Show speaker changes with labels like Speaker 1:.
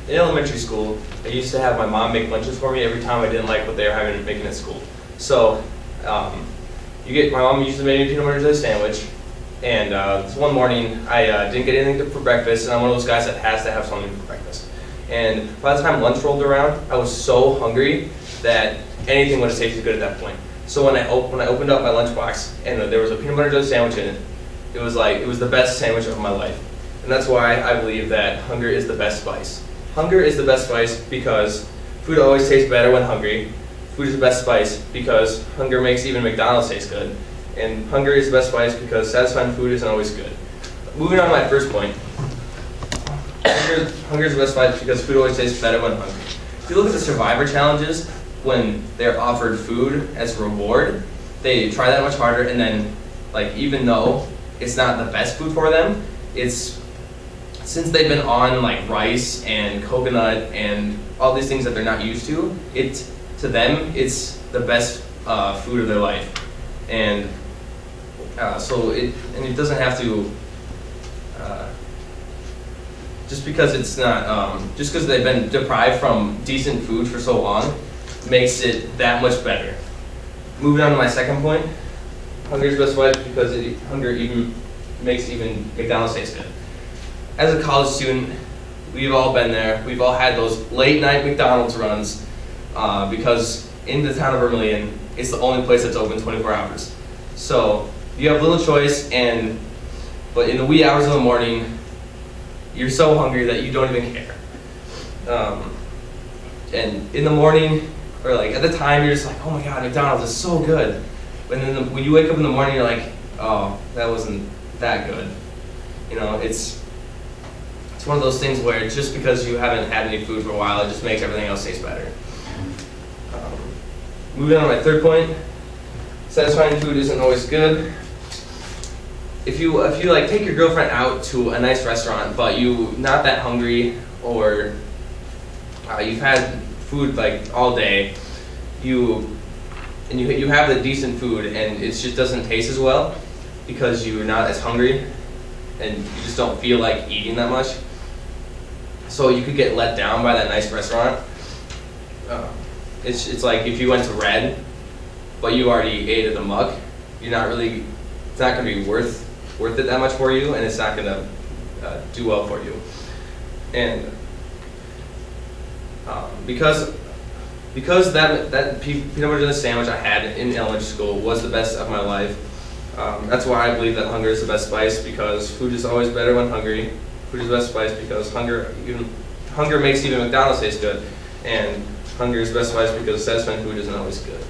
Speaker 1: in elementary school, I used to have my mom make lunches for me every time I didn't like what they were making at school. So my mom usually made me a peanut butter jelly sandwich, and this one morning I didn't get anything for breakfast, and I'm one of those guys that has to have something for breakfast. And by the time lunch rolled around, I was so hungry that anything would have tasted good at that point. So when I opened up my lunchbox and there was a peanut butter jelly sandwich in it, it was the best sandwich of my life. And that's why I believe that hunger is the best spice. Hunger is the best spice because food always tastes better when hungry. Food is the best spice because hunger makes even McDonald's taste good. And hunger is the best spice because satisfying food isn't always good. Moving on to my first point. Hunger is the best spice because food always tastes better when hungry. If you look at the Survivor challenges, when they're offered food as a reward, they try that much harder, and then, even though it's not the best food for them, since they've been on rice and coconut and all these things that they're not used to, to them it's the best food of their life, and it doesn't have to. Just because it's not, just because they've been deprived from decent food for so long, makes it that much better. Moving on to my second point, hunger is the best spice because hunger even makes even McDonald's taste good. As a college student, we've all been there. We've all had those late night McDonald's runs because in the town of Vermillion, it's the only place that's open 24 hours. So you have little choice, but in the wee hours of the morning, you're so hungry that you don't even care. And in the morning, or at the time, you're just like, oh my God, McDonald's is so good. But then when you wake up in the morning, you're like, oh, that wasn't that good. It's one of those things where just because you haven't had any food for a while, it just makes everything else taste better. Moving on to my third point, satisfying food isn't always good. If you take your girlfriend out to a nice restaurant, but you're not that hungry, or you've had food all day, you have the decent food and it just doesn't taste as well because you're not as hungry and you just don't feel like eating that much. So you could get let down by that nice restaurant. It's like if you went to Red, but you already ate at the Muck, it's not going to be worth it that much for you, and it's not going to do well for you. And because that peanut butter jelly sandwich I had in elementary school was the best of my life, that's why I believe that hunger is the best spice, because food is always better when hungry. Food is the best spice because hunger makes even McDonald's taste good, and hunger is the best spice because satisfying food isn't always good.